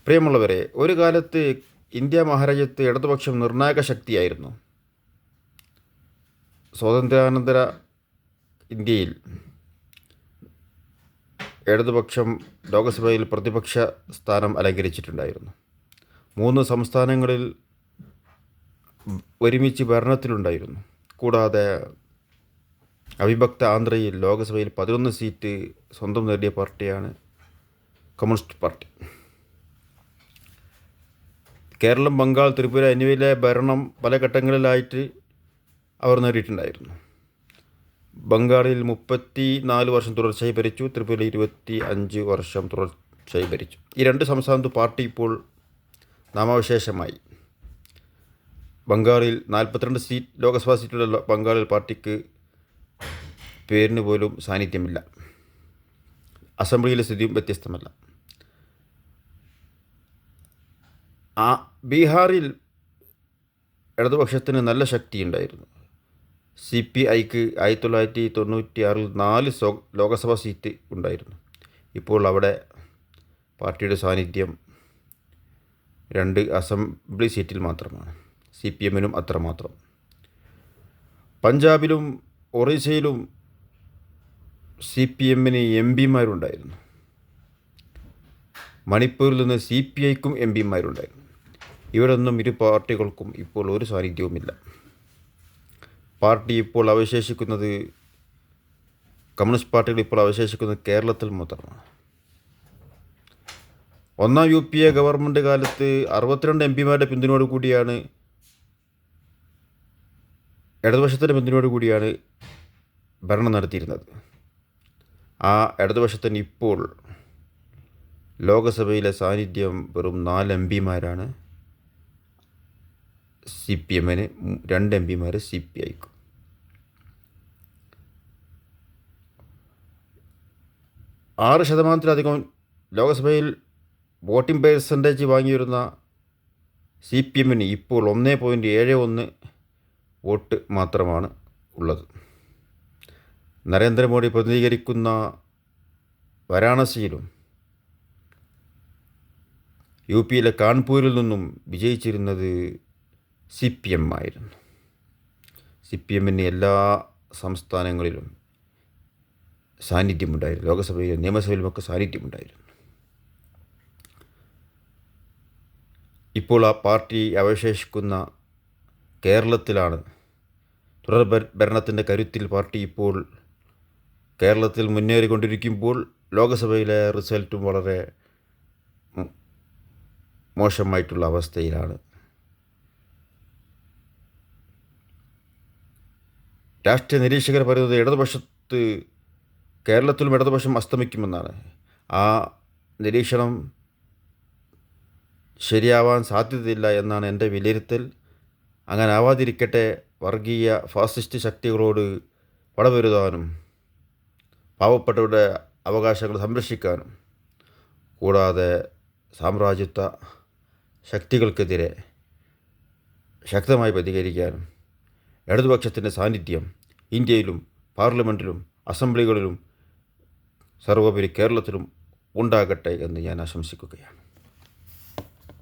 പ്രിയമുള്ളവരെ, ഒരു കാലത്ത് ഇന്ത്യ മഹാരാജ്യത്ത് ഇടതുപക്ഷം നിർണായക ശക്തിയായിരുന്നു. സ്വാതന്ത്ര്യാനന്തര ഇന്ത്യയിൽ ഇടതുപക്ഷം ലോകസഭയിൽ പ്രതിപക്ഷ സ്ഥാനം അലങ്കരിച്ചിട്ടുണ്ടായിരുന്നു. 3 സംസ്ഥാനങ്ങളിൽ ഒരുമിച്ച് ഭരണത്തിലുണ്ടായിരുന്നു. കൂടാതെ അവിഭക്ത ആന്ധ്രയിൽ ലോകസഭയിൽ 11 സീറ്റ് സ്വന്തം നേടിയ പാർട്ടിയാണ് കമ്മ്യൂണിസ്റ്റ് പാർട്ടി. കേരളം, ബംഗാൾ, ത്രിപുര എന്നിവയിലെ ഭരണം പല ഘട്ടങ്ങളിലായിട്ട് അവർ നേടിയിട്ടുണ്ടായിരുന്നു. ബംഗാളിൽ 34 വർഷം തുടർച്ചയായി ഭരിച്ചു. ത്രിപുരയിൽ 25 വർഷം തുടർച്ചയായി ഭരിച്ചു. ഈ 2 സംസ്ഥാനത്ത് പാർട്ടി ഇപ്പോൾ നാമാവശേഷമായി. ബംഗാളിൽ 42 സീറ്റ് ലോക്സഭാ സീറ്റുള്ള ബംഗാളിൽ പാർട്ടിക്ക് പേരിന് പോലും സാന്നിധ്യമില്ല. അസംബ്ലിയിലെ സ്ഥിതിയും വ്യത്യസ്തമല്ല. ബീഹാറിൽ ഇടതുപക്ഷത്തിന് നല്ല ശക്തിയുണ്ടായിരുന്നു. CPIക്ക് 1996 4 ലോകസഭാ സീറ്റ് ഉണ്ടായിരുന്നു. ഇപ്പോൾ അവിടെ പാർട്ടിയുടെ സാന്നിധ്യം 2 അസംബ്ലി സീറ്റിൽ മാത്രമാണ്. CPMനും അത്രമാത്രം. പഞ്ചാബിലും ഒറീസയിലും CPMന് MPമാരുണ്ടായിരുന്നു. മണിപ്പൂരിൽ നിന്ന് CPIക്കും MPമാരുണ്ടായിരുന്നു. ഇവരൊന്നും ഇരു പാർട്ടികൾക്കും ഇപ്പോൾ ഒരു സാന്നിധ്യവുമില്ല. പാർട്ടി ഇപ്പോൾ അവശേഷിക്കുന്നത് കമ്മ്യൂണിസ്റ്റ് പാർട്ടികൾ ഇപ്പോൾ അവശേഷിക്കുന്നത് കേരളത്തിൽ മാത്രമാണ്. 1ാം UPA ഗവൺമെൻറ് കാലത്ത് 62 MPമാരുടെ പിന്തുണയോട് കൂടിയാണ്, ഇടതുപക്ഷത്തിൻ്റെ പിന്തുണയോട് കൂടിയാണ് ഭരണം നടത്തിയിരുന്നത്. ആ ഇടതുപക്ഷത്തിന് ഇപ്പോൾ ലോകസഭയിലെ സാന്നിധ്യം വെറും 4 MPമാരാണ്. CPMന് 2 MPമാർ CPIക്കും. ആറ് ശതമാനത്തിലധികം ലോകസഭയിൽ വോട്ടിംഗ് പെർസെൻറ്റേജ് വാങ്ങിയിരുന്ന CPMന് ഇപ്പോൾ 1.71 വോട്ട് മാത്രമാണ് ഉള്ളത്. നരേന്ദ്രമോദി പ്രതിനിധീകരിക്കുന്ന വാരാണസിയിലും UPയിലെ കാൺപൂരിൽ നിന്നും വിജയിച്ചിരുന്നത് CPM ആയിരുന്നു. CPMന് എല്ലാ സംസ്ഥാനങ്ങളിലും സാന്നിധ്യമുണ്ടായിരുന്നു. ലോകസഭയിലും നിയമസഭയിലുമൊക്കെ സാന്നിധ്യമുണ്ടായിരുന്നു. ഇപ്പോൾ ആ പാർട്ടി അവശേഷിക്കുന്ന കേരളത്തിലാണ്. തുടർ ഭരണത്തിൻ്റെ കരുത്തിൽ പാർട്ടി ഇപ്പോൾ കേരളത്തിൽ മുന്നേറിക്കൊണ്ടിരിക്കുമ്പോൾ ലോകസഭയിലെ റിസൾട്ടും വളരെ മോശമായിട്ടുള്ള അവസ്ഥയിലാണ്. രാഷ്ട്രീയ നിരീക്ഷകർ പറയുന്നത് ഇടതുപക്ഷത്ത് കേരളത്തിലും ഇടതുപക്ഷം അസ്തമിക്കുമെന്നാണ്. ആ നിരീക്ഷണം ശരിയാവാൻ സാധ്യതയില്ല എന്നാണ് എൻ്റെ വിലയിരുത്തൽ. അങ്ങനെ ആവാതിരിക്കട്ടെ. വർഗീയ ഫാസിസ്റ്റ് ശക്തികളോട് പടപൊരുതാനും പാവപ്പെട്ടവരുടെ അവകാശങ്ങൾ സംരക്ഷിക്കാനും കൂടാതെ സാമ്രാജ്യത്വ ശക്തികൾക്കെതിരെ ശക്തമായി പ്രതികരിക്കാനും ഇടതുപക്ഷത്തിൻ്റെ സാന്നിധ്യം ഇന്ത്യയിലും പാർലമെൻറ്റിലും അസംബ്ലികളിലും സർവോപരി കേരളത്തിലും ഉണ്ടാകട്ടെ എന്ന് ഞാൻ ആശംസിക്കുകയാണ്.